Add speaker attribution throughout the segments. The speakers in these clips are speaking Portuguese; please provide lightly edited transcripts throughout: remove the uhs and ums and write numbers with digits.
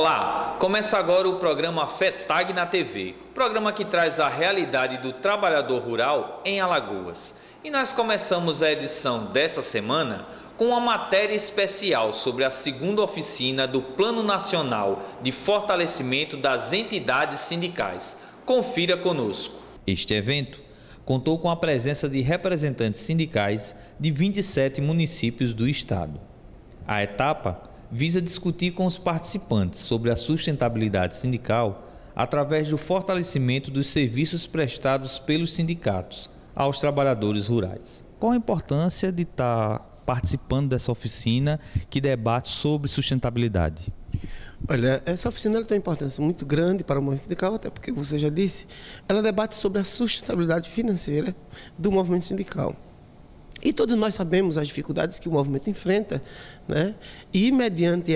Speaker 1: Olá, começa agora o programa FETAG na TV, programa que traz a realidade do trabalhador rural em Alagoas. E nós começamos a edição dessa semana com uma matéria especial sobre a segunda oficina do Plano Nacional de Fortalecimento das Entidades Sindicais. Confira conosco. Este evento contou com a presença de representantes sindicais de 27 municípios do estado. A etapa visa discutir com os participantes sobre a sustentabilidade sindical através do fortalecimento dos serviços prestados pelos sindicatos aos trabalhadores rurais. Qual a importância de estar participando dessa oficina que debate sobre sustentabilidade?
Speaker 2: Olha, essa oficina tem uma importância muito grande para o movimento sindical, até porque você já disse, ela debate sobre a sustentabilidade financeira do movimento sindical. E todos nós sabemos as dificuldades que o movimento enfrenta, né? E mediante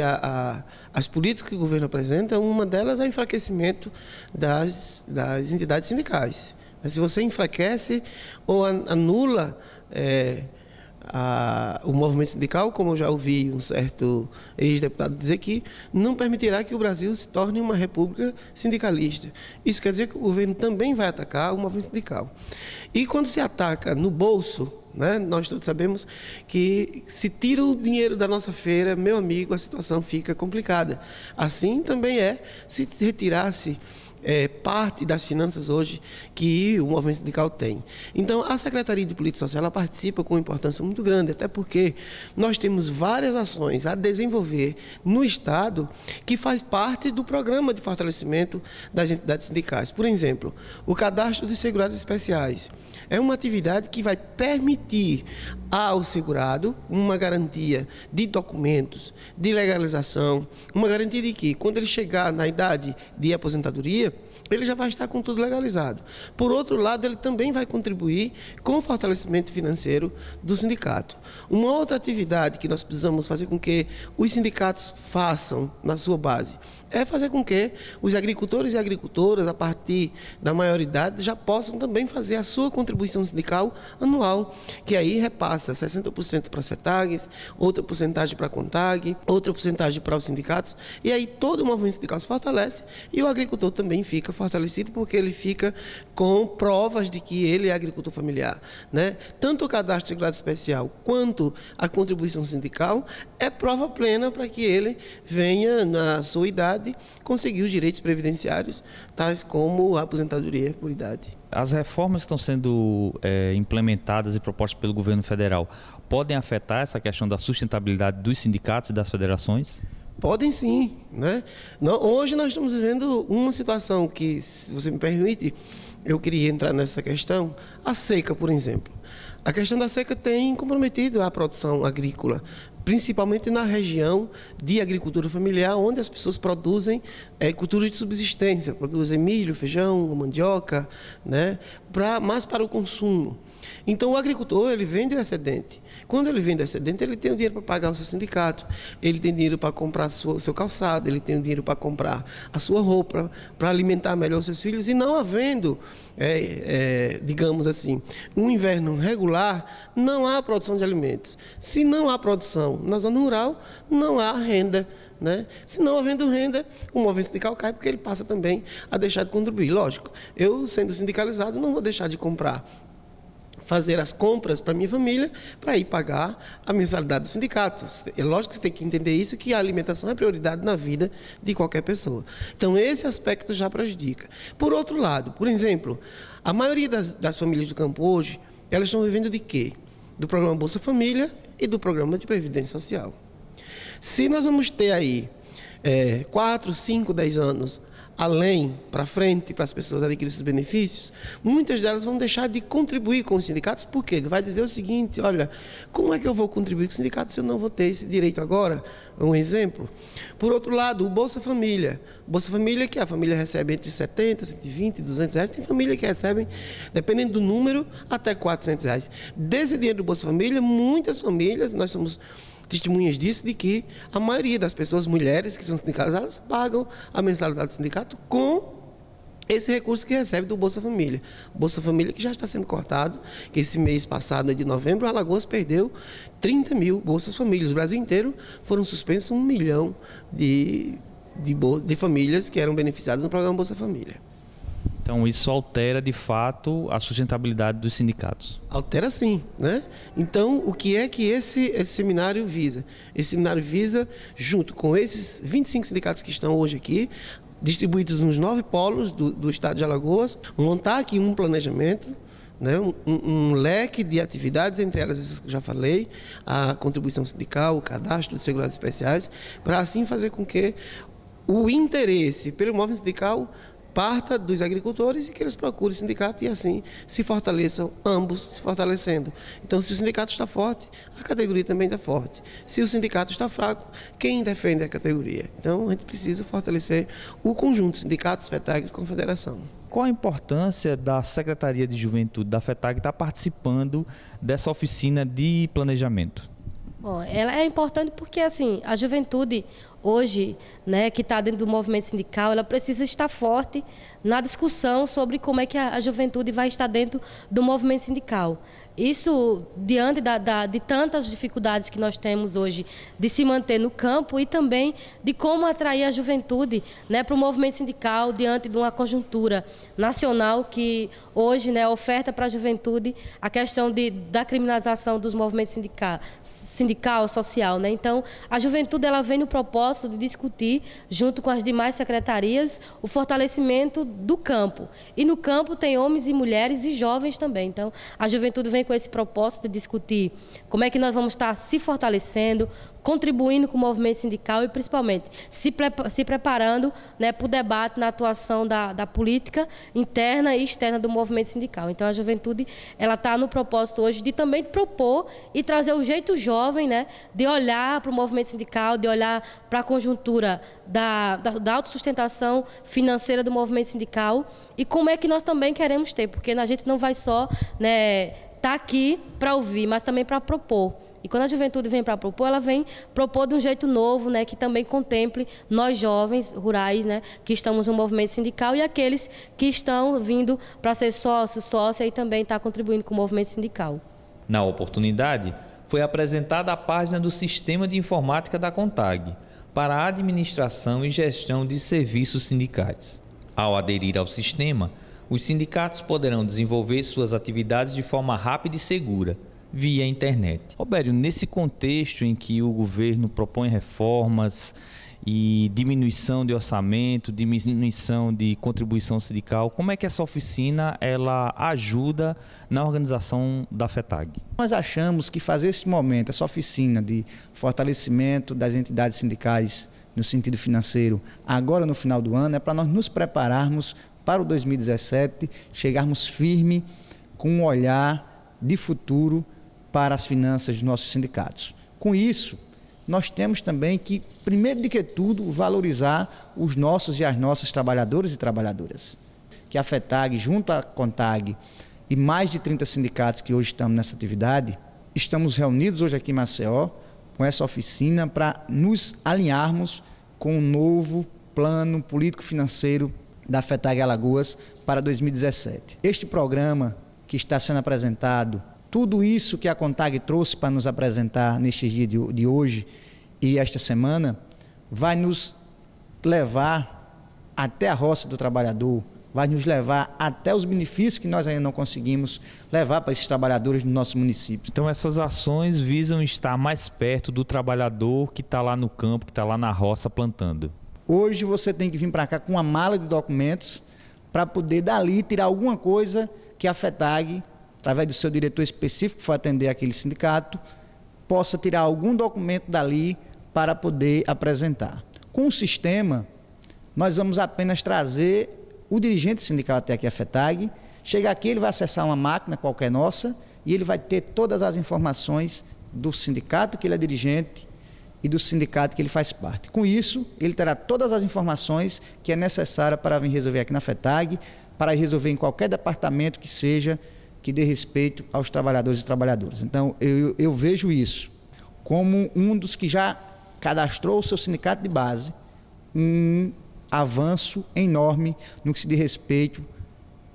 Speaker 2: as políticas que o governo apresenta, uma delas é o enfraquecimento das entidades sindicais. Se você enfraquece ou anula o movimento sindical, como eu já ouvi um certo ex-deputado dizer, que não permitirá que o Brasil se torne uma república sindicalista. Isso quer dizer que o governo também vai atacar o movimento sindical. E quando se ataca no bolso, né, nós todos sabemos que se tira o dinheiro da nossa feira, meu amigo, a situação fica complicada. Assim também se retirasse parte das finanças hoje que o movimento sindical tem. Então, a Secretaria de Política Social ela participa com importância muito grande, até porque nós temos várias ações a desenvolver no Estado que faz parte do programa de fortalecimento das entidades sindicais. Por exemplo, o cadastro dos segurados especiais é uma atividade que vai permitir ao segurado uma garantia de documentos, de legalização, uma garantia de que, quando ele chegar na idade de aposentadoria, ele já vai estar com tudo legalizado. Por outro lado, ele também vai contribuir com o fortalecimento financeiro do sindicato. Uma outra atividade que nós precisamos fazer com que os sindicatos façam na sua base é fazer com que os agricultores e agricultoras, a partir da maioridade, já possam também fazer a sua contribuição sindical anual, que aí repassa 60% para as FETAGs, outra porcentagem para a CONTAG, outra porcentagem para os sindicatos, e aí todo o movimento sindical se fortalece e o agricultor também fica fortalecido, porque ele fica com provas de que ele é agricultor familiar, né? Tanto o cadastro segurado especial quanto a contribuição sindical é prova plena para que ele venha, na sua idade, conseguir os direitos previdenciários, tais como a aposentadoria por idade.
Speaker 1: As reformas que estão sendo implementadas e propostas pelo governo federal podem afetar essa questão da sustentabilidade dos sindicatos e das federações?
Speaker 2: Podem sim, né? Hoje nós estamos vivendo uma situação que, se você me permite, eu queria entrar nessa questão, a seca, por exemplo. A questão da seca tem comprometido a produção agrícola, principalmente na região de agricultura familiar, onde as pessoas produzem culturas de subsistência, produzem milho, feijão, mandioca, né, mais para o consumo. Então, o agricultor, ele vende o excedente. Quando ele vende o excedente, ele tem o dinheiro para pagar o seu sindicato, ele tem dinheiro para comprar o seu calçado, ele tem o dinheiro para comprar a sua roupa, para alimentar melhor os seus filhos, e não havendo, digamos assim, um inverno regular, não há produção de alimentos. Se não há produção na zona rural, não há renda, né? Se não havendo renda, o movimento sindical cai, porque ele passa também a deixar de contribuir. Lógico, eu, sendo sindicalizado, não vou deixar de fazer as compras para minha família, para ir pagar a mensalidade do sindicato. É lógico que você tem que entender isso, que a alimentação é prioridade na vida de qualquer pessoa. Então, esse aspecto já prejudica. Por outro lado, por exemplo, a maioria das famílias do campo hoje, elas estão vivendo de quê? Do programa Bolsa Família e do programa de Previdência Social. Se nós vamos ter aí 4, 5, 10 anos além, para frente, para as pessoas adquirirem esses benefícios, muitas delas vão deixar de contribuir com os sindicatos, porque ele vai dizer o seguinte: olha, como é que eu vou contribuir com o sindicato se eu não vou ter esse direito agora? Um exemplo. Por outro lado, o Bolsa Família. Bolsa Família, que a família recebe entre 70, 120, 200 reais. Tem família que recebem, dependendo do número, até 400 reais. Desse dinheiro do Bolsa Família, muitas famílias, nós somos testemunhas disso, de que a maioria das pessoas, mulheres que são sindicalizadas, pagam a mensalidade do sindicato com esse recurso que recebe do Bolsa Família. Bolsa Família que já está sendo cortado, que esse mês passado, de novembro, Alagoas perdeu 30 mil Bolsas Famílias. O Brasil inteiro foram suspensos 1 milhão de de famílias que eram beneficiadas no programa Bolsa Família.
Speaker 1: Então isso altera de fato a sustentabilidade dos sindicatos?
Speaker 2: Altera sim, né? Então o que é que esse seminário visa? Esse seminário visa, junto com esses 25 sindicatos que estão hoje aqui, distribuídos nos 9 polos do estado de Alagoas, montar aqui um planejamento, né, um leque de atividades, entre elas essas que eu já falei, a contribuição sindical, o cadastro de segurados especiais, para assim fazer com que o interesse pelo movimento sindical parta dos agricultores e que eles procurem sindicato e assim se fortaleçam, ambos se fortalecendo. Então, se o sindicato está forte, a categoria também está forte. Se o sindicato está fraco, quem defende a categoria? Então, a gente precisa fortalecer o conjunto de sindicatos, FETAG e Confederação.
Speaker 1: Qual a importância da Secretaria de Juventude da FETAG estar participando dessa oficina de planejamento?
Speaker 3: Bom, ela é importante porque assim, a juventude hoje, né, que está dentro do movimento sindical, ela precisa estar forte na discussão sobre como é que a juventude vai estar dentro do movimento sindical. Isso diante de tantas dificuldades que nós temos hoje de se manter no campo e também de como atrair a juventude, né, para o movimento sindical diante de uma conjuntura nacional que hoje, né, oferta para a juventude a questão da criminalização dos movimentos sindical, social, né? Então, a juventude ela vem no propósito de discutir, junto com as demais secretarias, o fortalecimento do campo. E no campo tem homens e mulheres e jovens também. Então, a juventude vem com esse propósito de discutir como é que nós vamos estar se fortalecendo, contribuindo com o movimento sindical e, principalmente, se preparando, né, para o debate na atuação da política interna e externa do movimento sindical. Então, a juventude ela está no propósito hoje de também propor e trazer o jeito jovem, né, de olhar para o movimento sindical, de olhar para a conjuntura da autossustentação financeira do movimento sindical e como é que nós também queremos ter, porque a gente não vai só, né, tá aqui para ouvir, mas também para propor. E quando a juventude vem para propor, ela vem propor de um jeito novo, né, que também contemple nós jovens rurais, né, que estamos no movimento sindical e aqueles que estão vindo para ser sócio, sócia e também estar contribuindo com o movimento sindical.
Speaker 1: Na oportunidade, foi apresentada a página do Sistema de Informática da CONTAG para a administração e gestão de serviços sindicais. Ao aderir ao sistema, os sindicatos poderão desenvolver suas atividades de forma rápida e segura, via internet. Robério, nesse contexto em que o governo propõe reformas e diminuição de orçamento, diminuição de contribuição sindical, como é que essa oficina ela ajuda na organização da FETAG?
Speaker 4: Nós achamos que fazer esse momento, essa oficina de fortalecimento das entidades sindicais no sentido financeiro, agora no final do ano, é para nós nos prepararmos para o 2017, chegarmos firme com um olhar de futuro para as finanças dos nossos sindicatos. Com isso, nós temos também que, primeiro de que tudo, valorizar os nossos e as nossas trabalhadores e trabalhadoras. Que a FETAG, junto à CONTAG e mais de 30 sindicatos que hoje estamos nessa atividade, estamos reunidos hoje aqui em Maceió com essa oficina para nos alinharmos com o novo plano político-financeiro da FETAG Alagoas para 2017. Este programa que está sendo apresentado, tudo isso que a CONTAG trouxe para nos apresentar neste dia de hoje e esta semana, vai nos levar até a roça do trabalhador, vai nos levar até os benefícios que nós ainda não conseguimos levar para esses trabalhadores do nosso município.
Speaker 1: Então essas ações visam estar mais perto do trabalhador que está lá no campo, que está lá na roça plantando.
Speaker 4: Hoje você tem que vir para cá com uma mala de documentos para poder dali tirar alguma coisa que a FETAG, através do seu diretor específico que for atender aquele sindicato, possa tirar algum documento dali para poder apresentar. Com o sistema, nós vamos apenas trazer o dirigente sindical até aqui a FETAG, chega aqui, ele vai acessar uma máquina qualquer nossa e ele vai ter todas as informações do sindicato que ele é dirigente e do sindicato que ele faz parte. Com isso, ele terá todas as informações que é necessária para vir resolver aqui na FETAG, para resolver em qualquer departamento que seja, que dê respeito aos trabalhadores e trabalhadoras. Então, eu vejo isso como um dos que já cadastrou o seu sindicato de base, um avanço enorme no que se diz respeito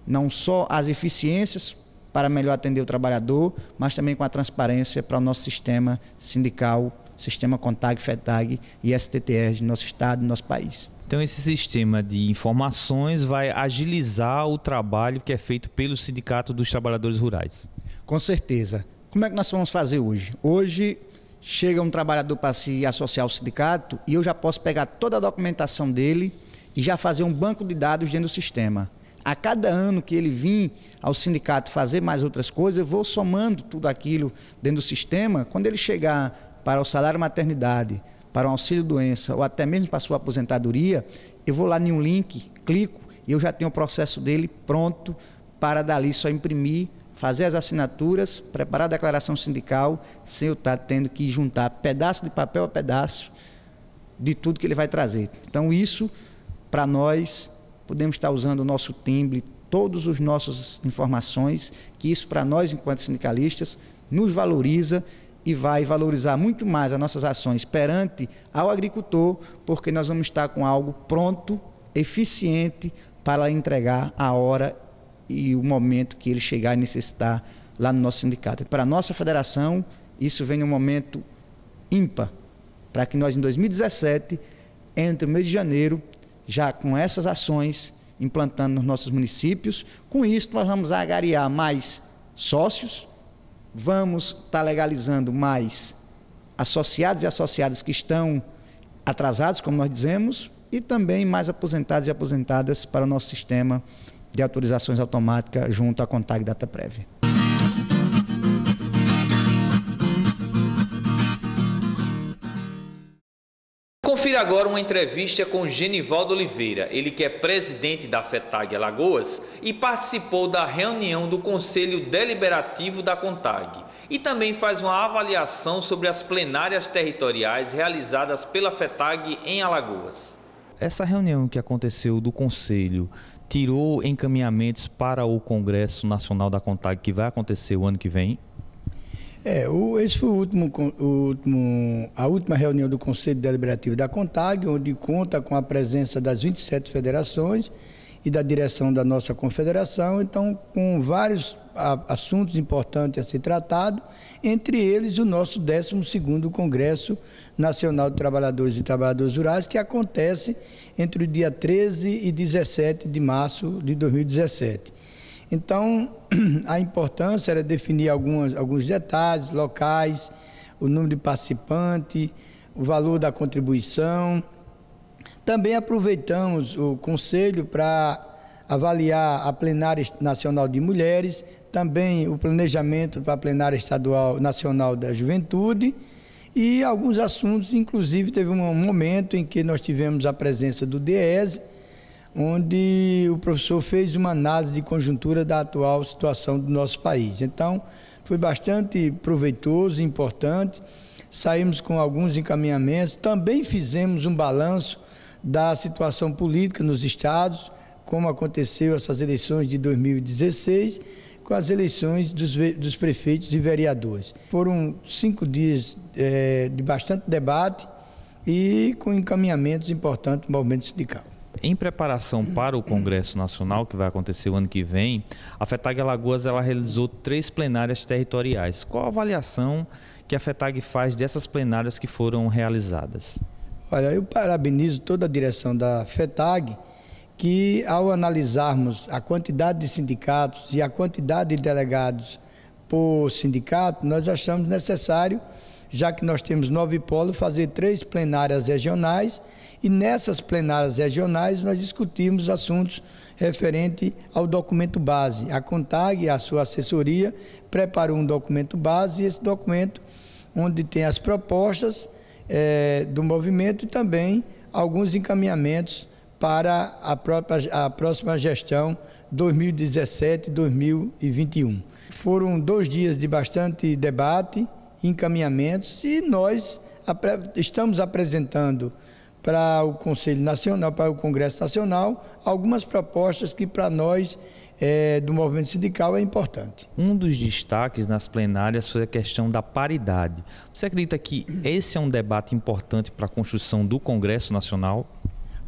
Speaker 4: não só às eficiências para melhor atender o trabalhador, mas também com a transparência para o nosso sistema sindical sistema CONTAG, FETAG e STTR de nosso estado e nosso país.
Speaker 1: Então esse sistema de informações vai agilizar o trabalho que é feito pelo Sindicato dos Trabalhadores Rurais.
Speaker 4: Com certeza. Como é que nós vamos fazer hoje? Hoje chega um trabalhador para se associar ao sindicato e eu já posso pegar toda a documentação dele e já fazer um banco de dados dentro do sistema. A cada ano que ele vir ao sindicato fazer mais outras coisas, eu vou somando tudo aquilo dentro do sistema. Quando ele chegar para o salário maternidade, para o auxílio-doença ou até mesmo para a sua aposentadoria, eu vou lá em um link, clico e eu já tenho o processo dele pronto para dali só imprimir, fazer as assinaturas, preparar a declaração sindical, sem eu estar tendo que juntar pedaço de papel a pedaço de tudo que ele vai trazer. Então isso, para nós, podemos estar usando o nosso timbre, todas as nossas informações, que isso para nós, enquanto sindicalistas, nos valoriza e vai valorizar muito mais as nossas ações perante ao agricultor, porque nós vamos estar com algo pronto, eficiente, para entregar a hora e o momento que ele chegar e necessitar lá no nosso sindicato. Para a nossa federação, isso vem num momento ímpar, para que nós em 2017, entre o mês de janeiro, já com essas ações implantando nos nossos municípios. Com isso nós vamos agariar mais sócios, vamos estar legalizando mais associados e associadas que estão atrasados, como nós dizemos, e também mais aposentados e aposentadas para o nosso sistema de autorizações automáticas junto à CONTAG DataPrev.
Speaker 1: Confira agora uma entrevista com Genivaldo Oliveira, ele que é presidente da FETAG Alagoas e participou da reunião do Conselho Deliberativo da CONTAG e também faz uma avaliação sobre as plenárias territoriais realizadas pela FETAG em Alagoas. Essa reunião que aconteceu do Conselho tirou encaminhamentos para o Congresso Nacional da CONTAG que vai acontecer o ano que vem?
Speaker 5: Esse foi a última reunião do Conselho Deliberativo da CONTAG, onde conta com a presença das 27 federações e da direção da nossa confederação, então com vários assuntos importantes a ser tratado, entre eles o nosso 12º Congresso Nacional de Trabalhadores e Trabalhadoras Rurais, que acontece entre o dia 13 e 17 de março de 2017. Então, a importância era definir alguns detalhes locais, o número de participantes, o valor da contribuição. Também aproveitamos o Conselho para avaliar a Plenária Nacional de Mulheres, também o planejamento para a Plenária Estadual Nacional da Juventude e alguns assuntos, inclusive teve um momento em que nós tivemos a presença do DIEESE, onde o professor fez uma análise de conjuntura da atual situação do nosso país. Então, foi bastante proveitoso e importante, saímos com alguns encaminhamentos, também fizemos um balanço da situação política nos estados, como aconteceu essas eleições de 2016, com as eleições dos prefeitos e vereadores. Foram 5 dias de bastante debate e com encaminhamentos importantes do movimento sindical.
Speaker 1: Em preparação para o Congresso Nacional, que vai acontecer o ano que vem, a FETAG Alagoas realizou 3 plenárias territoriais. Qual a avaliação que a FETAG faz dessas plenárias que foram realizadas?
Speaker 5: Olha, eu parabenizo toda a direção da FETAG, que ao analisarmos a quantidade de sindicatos e a quantidade de delegados por sindicato, nós achamos necessário, já que nós temos 9 polos, fazer 3 plenárias regionais e nessas plenárias regionais nós discutimos assuntos referentes ao documento base. A CONTAG, a sua assessoria, preparou um documento base e esse documento onde tem as propostas do movimento e também alguns encaminhamentos para a próxima gestão 2017-2021. Foram 2 dias de bastante debate, encaminhamentos e nós estamos apresentando para o Conselho Nacional, para o Congresso Nacional, algumas propostas que para nós do movimento sindical é importante.
Speaker 1: Um dos destaques nas plenárias foi a questão da paridade. Você acredita que esse é um debate importante para a construção do Congresso Nacional?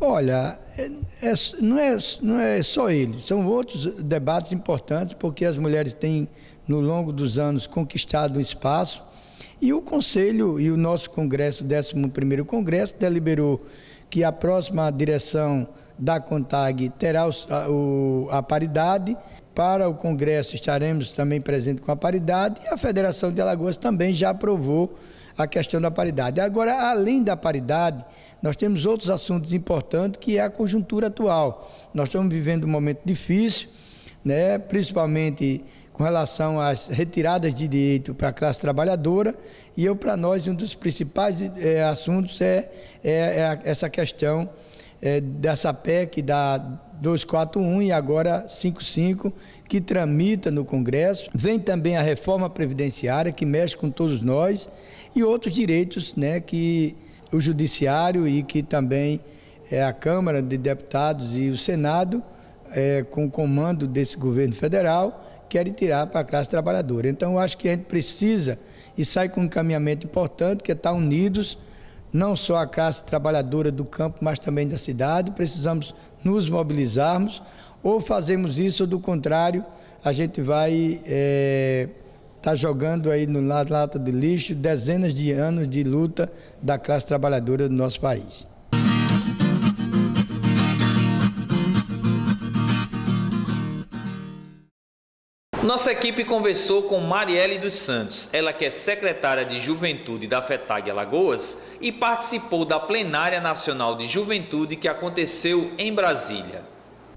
Speaker 5: Olha, não é só ele, são outros debates importantes, porque as mulheres têm, no longo dos anos, conquistado um espaço E o Conselho e o nosso Congresso, o 11º Congresso, deliberou que a próxima direção da CONTAG terá a paridade. Para o Congresso estaremos também presentes com a paridade e a Federação de Alagoas também já aprovou a questão da paridade. Agora, além da paridade, nós temos outros assuntos importantes, que é a conjuntura atual. Nós estamos vivendo um momento difícil, né, principalmente com relação às retiradas de direito para a classe trabalhadora, e para nós, um dos principais assuntos é essa questão dessa PEC da 241 e agora 55, que tramita no Congresso. Vem também a reforma previdenciária, que mexe com todos nós, e outros direitos, né, que o Judiciário e que também a Câmara de Deputados e o Senado, com o comando desse governo federal, querem tirar para a classe trabalhadora. Então, eu acho que a gente precisa, e sai com um encaminhamento importante, que é estar unidos, não só a classe trabalhadora do campo, mas também da cidade. Precisamos nos mobilizarmos, ou fazemos isso, ou do contrário, a gente vai estar jogando aí no lata de lixo dezenas de anos de luta da classe trabalhadora do nosso país.
Speaker 1: Nossa equipe conversou com Marielle dos Santos, ela que é secretária de Juventude da FETAG Alagoas e participou da Plenária Nacional de Juventude que aconteceu em Brasília.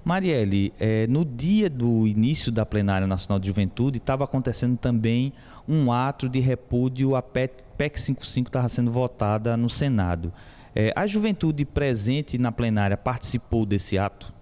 Speaker 6: Marielle, no dia do início da Plenária Nacional de Juventude estava acontecendo também um ato de repúdio à PEC 55 estava sendo votada no Senado. A juventude presente na plenária participou desse ato?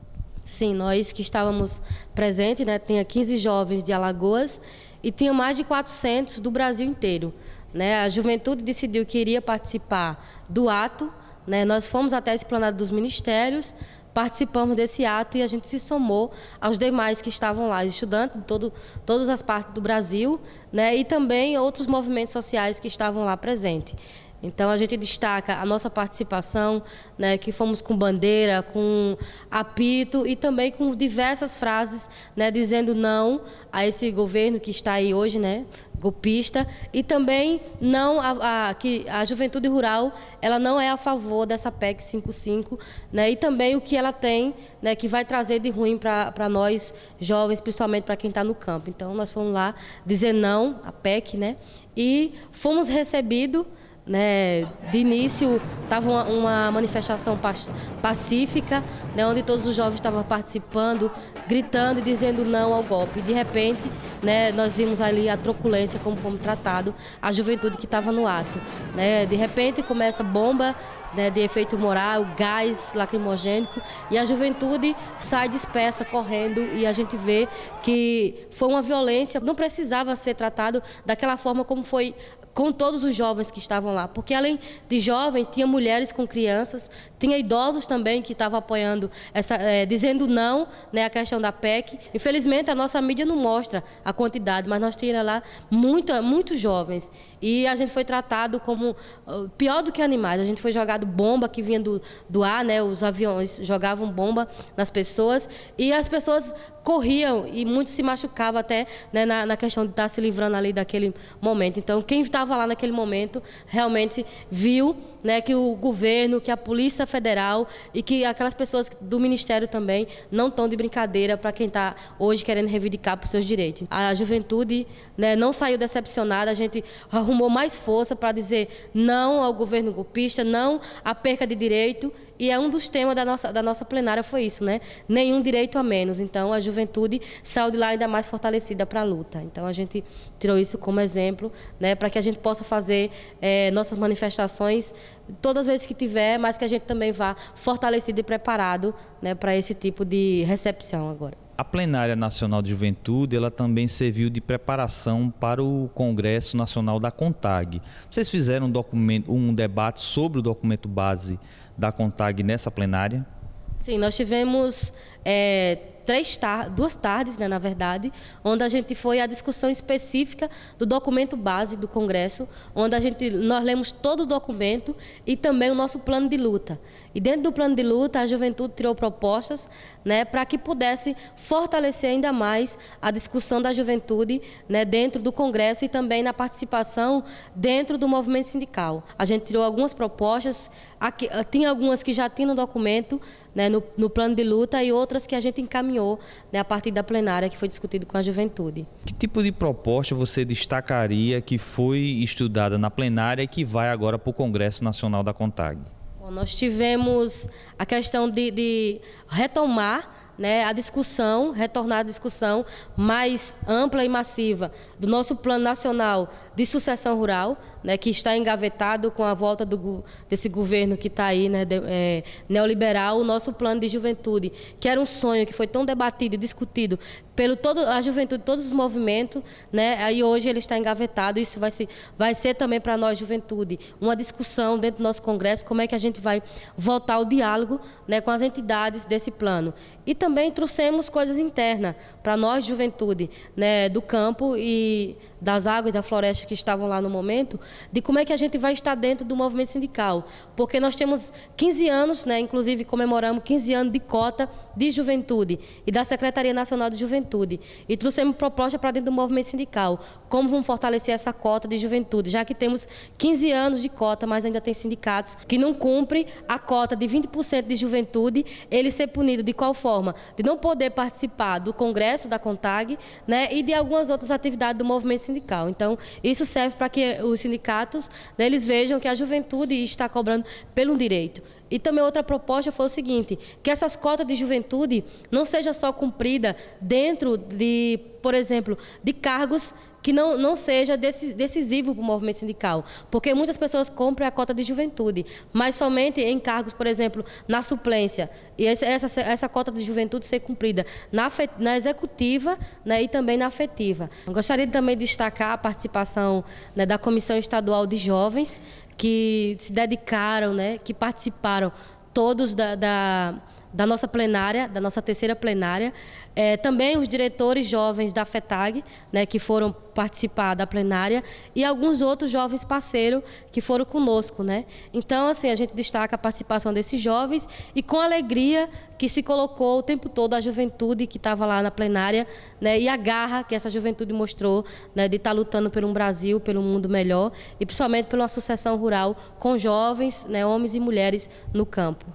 Speaker 3: Sim, nós que estávamos presentes, né, tinha 15 jovens de Alagoas e tinha mais de 400 do Brasil inteiro. Né? A juventude decidiu que iria participar do ato, né? Nós fomos até a esplanada dos ministérios, participamos desse ato e a gente se somou aos demais que estavam lá, estudantes de todas as partes do Brasil, né? E também outros movimentos sociais que estavam lá presentes. Então, a gente destaca a nossa participação, né, que fomos com bandeira, com apito e também com diversas frases, né, dizendo não a esse governo que está aí hoje, né, golpista, e também não que a juventude rural ela não é a favor dessa PEC 55, né, e também o que ela tem, né, que vai trazer de ruim para nós jovens, principalmente para quem está no campo. Então, nós fomos lá dizer não à PEC, né, e fomos recebidos. Né, de início estava uma manifestação pacífica, né, onde todos os jovens estavam participando, gritando e dizendo não ao golpe. De repente, né, nós vimos ali a truculência como tratado a juventude que estava no ato. Né. De repente começa bomba, né, de efeito moral, gás lacrimogênico, e a juventude sai dispersa, correndo, e a gente vê que foi uma violência, não precisava ser tratado daquela forma como foi com todos os jovens que estavam lá, porque além de jovens, tinha mulheres com crianças, tinha idosos também que estavam apoiando, dizendo não, né, a questão da PEC. Infelizmente, a nossa mídia não mostra a quantidade, mas nós tínhamos lá muitos jovens, e a gente foi tratado como pior do que animais. A gente foi jogado bomba que vinha do ar, né, os aviões jogavam bomba nas pessoas, e as pessoas corriam e muitos se machucavam até, né, na questão de estar se livrando ali daquele momento. Então, quem estava lá naquele momento realmente viu, né, que o governo, que a Polícia Federal e que aquelas pessoas do Ministério também não estão de brincadeira para quem está hoje querendo reivindicar por seus direitos. A juventude, né, não saiu decepcionada, a gente arrumou mais força para dizer não ao governo golpista, não à perca de direito. E um dos temas da nossa plenária foi isso, né? Nenhum direito a menos. Então, a juventude saiu de lá ainda mais fortalecida para a luta. Então, a gente tirou isso como exemplo, né? Para que a gente possa fazer nossas manifestações todas as vezes que tiver, mas que a gente também vá fortalecido e preparado, né, para esse tipo de recepção agora.
Speaker 6: A Plenária Nacional de Juventude, ela também serviu de preparação para o Congresso Nacional da CONTAG. Vocês fizeram um debate sobre o documento base da CONTAG nessa plenária?
Speaker 3: Sim, nós tivemos duas tardes, né, na verdade, onde a gente foi à discussão específica do documento base do Congresso, onde nós lemos todo o documento e também o nosso plano de luta. E dentro do plano de luta, a juventude tirou propostas, né, para que pudesse fortalecer ainda mais a discussão da juventude, né, dentro do Congresso e também na participação dentro do movimento sindical. A gente tirou algumas propostas, tinha algumas que já tinham no documento, né, no plano de luta, e outras que a gente encaminhou, né, a partir da plenária que foi discutido com a juventude.
Speaker 6: Que tipo de proposta você destacaria que foi estudada na plenária e que vai agora para o Congresso Nacional da CONTAG?
Speaker 3: Bom, nós tivemos a questão de retomar, né, retornar a discussão mais ampla e massiva do nosso Plano Nacional de Sucessão Rural, né, que está engavetado com a volta desse governo que está aí, né, neoliberal, o nosso plano de juventude, que era um sonho que foi tão debatido e discutido a juventude, todos os movimentos, né, e hoje ele está engavetado. Isso vai ser também para nós, juventude, uma discussão dentro do nosso Congresso, como é que a gente vai voltar ao diálogo, né, com as entidades desse plano. E também trouxemos coisas internas para nós, juventude, né, do campo e das águas e da floresta que estavam lá no momento, de como é que a gente vai estar dentro do movimento sindical. Porque nós temos 15 anos, né, inclusive comemoramos 15 anos de cota de juventude e da Secretaria Nacional de Juventude. E trouxemos proposta para dentro do movimento sindical. Como vamos fortalecer essa cota de juventude, já que temos 15 anos de cota, mas ainda tem sindicatos que não cumprem a cota de 20% de juventude, ele ser punido de qual forma? De não poder participar do Congresso da CONTAG, né, e de algumas outras atividades do movimento sindical. Então, isso serve para que os sindicatos, né, eles vejam que a juventude está cobrando pelo direito. E também outra proposta foi o seguinte, que essas cotas de juventude não seja só cumprida dentro de, por exemplo, de cargos que não seja decisivo para o movimento sindical. Porque muitas pessoas compram a cota de juventude, mas somente em cargos, por exemplo, na suplência. E essa cota de juventude ser cumprida na executiva, né, e também na afetiva. Eu gostaria também de destacar a participação, né, da Comissão Estadual de Jovens, que se dedicaram, né, que participaram todos da nossa plenária, da nossa terceira plenária. Também os diretores jovens da FETAG, né, que foram participar da plenária, e alguns outros jovens parceiros que foram conosco, né? Então, assim, a gente destaca a participação desses jovens e com alegria que se colocou o tempo todo a juventude que estava lá na plenária, né, e a garra que essa juventude mostrou, né, de estar lutando por um Brasil, pelo mundo melhor e principalmente pela sucessão rural com jovens, né, homens e mulheres no campo.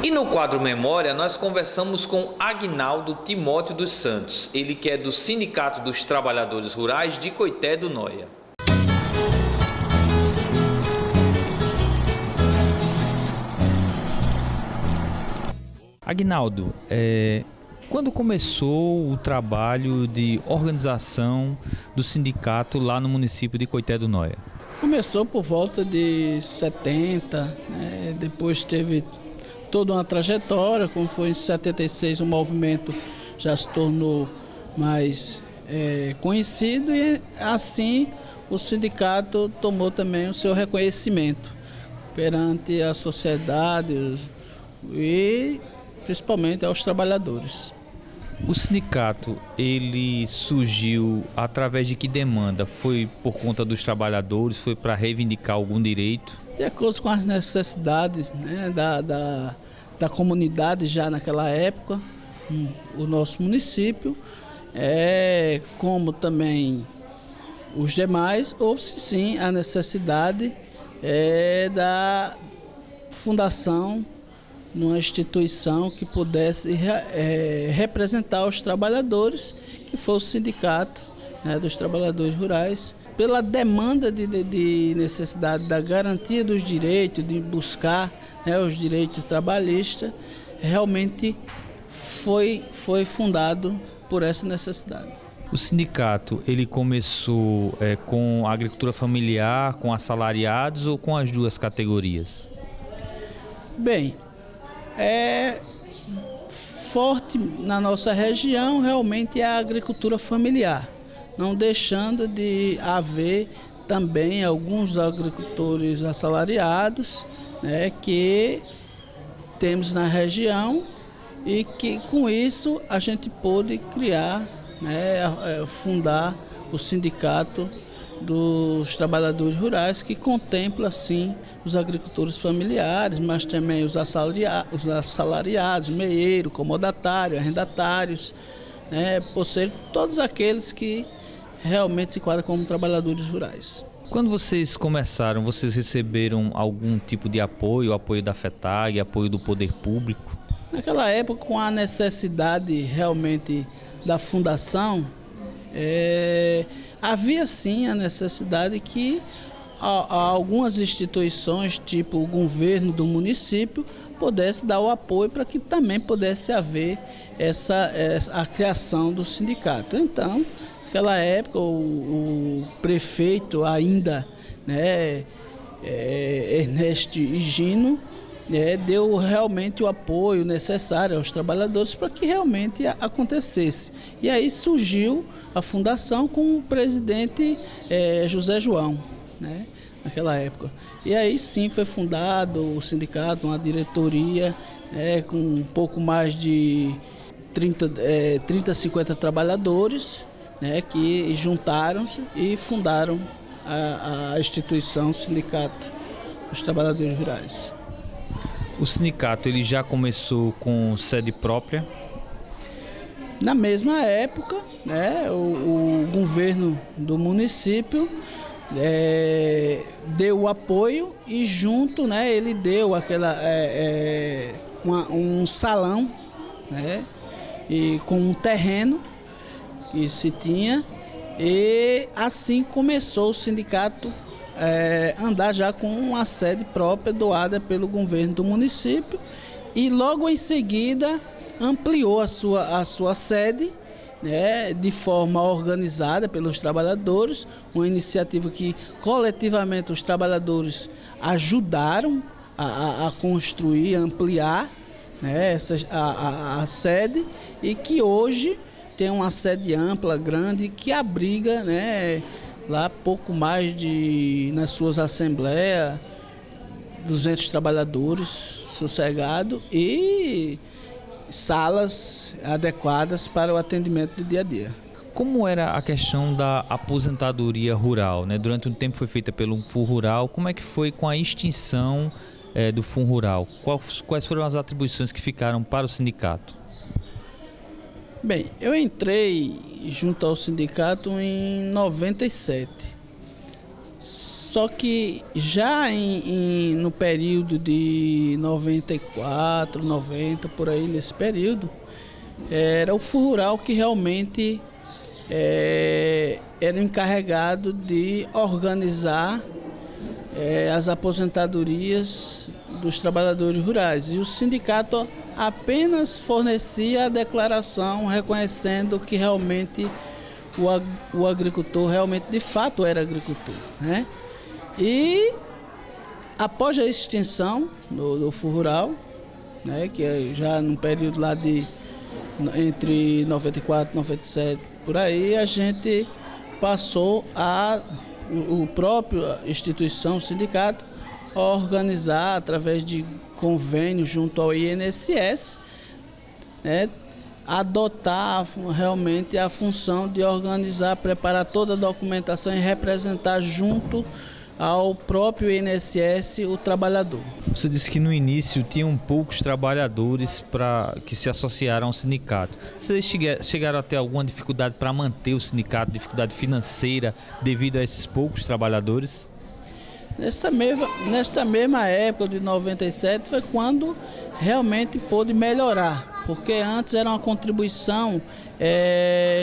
Speaker 1: E no quadro Memória, nós conversamos com Aguinaldo Timóteo dos Santos, ele que é do Sindicato dos Trabalhadores Rurais de Coité do Noia.
Speaker 6: Aguinaldo, quando começou o trabalho de organização do sindicato lá no município de Coité do Noia?
Speaker 7: Começou por volta de 70, né? Depois teve toda uma trajetória, como foi em 76 o movimento já se tornou mais conhecido e assim o sindicato tomou também o seu reconhecimento perante a sociedade e principalmente aos trabalhadores.
Speaker 6: O sindicato, ele surgiu através de que demanda? Foi por conta dos trabalhadores? Foi para reivindicar algum direito?
Speaker 7: De acordo com as necessidades, né, da comunidade já naquela época, o nosso município, como também os demais, houve-se sim a necessidade da fundação de uma instituição que pudesse representar os trabalhadores, que foi o Sindicato, né, dos Trabalhadores Rurais, pela demanda de necessidade da garantia dos direitos, de buscar, né, os direitos trabalhistas, realmente foi fundado por essa necessidade.
Speaker 6: O sindicato, ele começou com a agricultura familiar, com assalariados ou com as duas categorias?
Speaker 7: Bem, forte na nossa região realmente é a agricultura familiar, não deixando de haver também alguns agricultores assalariados, né, que temos na região e que com isso a gente pôde criar, né, fundar o Sindicato dos Trabalhadores Rurais, que contempla sim os agricultores familiares, mas também os assalariados, meieiro, comodatário, arrendatários, né, por ser todos aqueles que realmente se enquadram como trabalhadores rurais.
Speaker 6: Quando vocês começaram, vocês receberam algum tipo de apoio da FETAG, apoio do poder público?
Speaker 7: Naquela época, com a necessidade realmente da fundação, havia sim a necessidade que algumas instituições, tipo o governo do município, pudesse dar o apoio para que também pudesse haver a criação do sindicato. Então, naquela época, o prefeito ainda, né, Ernesto Higino, deu realmente o apoio necessário aos trabalhadores para que realmente acontecesse. E aí surgiu a fundação com o presidente José João, né, naquela época. E aí sim foi fundado o sindicato, uma diretoria com um pouco mais de 30, 50 trabalhadores, né, que juntaram-se e fundaram a instituição Sindicato dos Trabalhadores Rurais.
Speaker 6: O sindicato ele já começou com sede própria?
Speaker 7: Na mesma época, né, o governo do município deu o apoio e junto, né, ele deu um salão, né, e com um terreno que se tinha, e assim começou o sindicato andar já com uma sede própria doada pelo governo do município, e logo em seguida ampliou a sua sede, né, de forma organizada pelos trabalhadores, uma iniciativa que coletivamente os trabalhadores ajudaram a construir, a ampliar, né, a sede, e que hoje tem uma sede ampla, grande, que abriga, né, lá pouco mais nas suas assembleias, 200 trabalhadores sossegados e salas adequadas para o atendimento do dia a dia.
Speaker 6: Como era a questão da aposentadoria rural, né? Durante um tempo foi feita pelo Fundo Rural. Como é que foi com a extinção do Fundo Rural? Quais foram as atribuições que ficaram para o sindicato?
Speaker 7: Bem, eu entrei junto ao sindicato em 97. Só que já no período de 94, 90, por aí nesse período, era o Fundo Rural que realmente era encarregado de organizar as aposentadorias dos trabalhadores rurais. E o sindicato apenas fornecia a declaração reconhecendo que realmente o agricultor realmente de fato era agricultor, né? E após a extinção do Fundo Rural, né, que é já no período lá entre 94 e 97, por aí, a gente passou o próprio instituição, o sindicato, a organizar através de convênio junto ao INSS, né, adotar realmente a função de organizar, preparar toda a documentação e representar junto ao próprio INSS o trabalhador.
Speaker 6: Você disse que no início tinham poucos trabalhadores que se associaram ao sindicato. Vocês chegaram a ter alguma dificuldade para manter o sindicato, dificuldade financeira devido a esses poucos trabalhadores?
Speaker 7: Nesta mesma época de 97 foi quando realmente pôde melhorar, porque antes era uma contribuição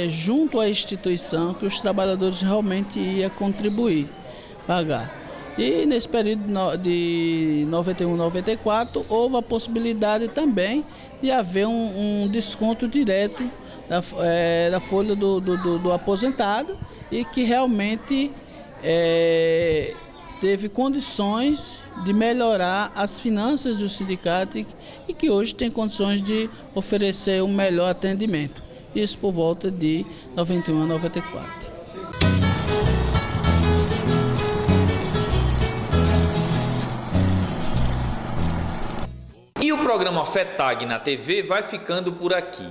Speaker 7: junto à instituição que os trabalhadores realmente iam contribuir, pagar. E nesse período de 91 e 94 houve a possibilidade também de haver um desconto direto da folha do aposentado, e que realmente teve condições de melhorar as finanças do sindicato e que hoje tem condições de oferecer um melhor atendimento. Isso por volta de 91 a 94.
Speaker 1: o programa FETAG na TV vai ficando por aqui.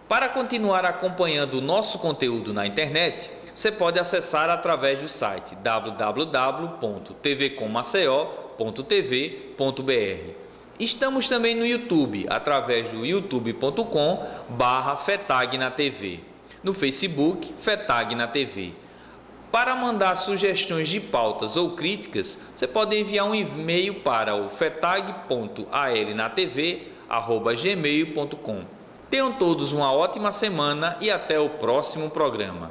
Speaker 1: Para continuar acompanhando o nosso conteúdo na internet, você pode acessar através do site www.tvcommaceo.tv.br. Estamos também no YouTube, através do youtube.com/FETAG na TV. No Facebook, FETAG na TV. Para mandar sugestões de pautas ou críticas, você pode enviar um e-mail para o fetag.alnatv@gmail.com. Tenham todos uma ótima semana e até o próximo programa.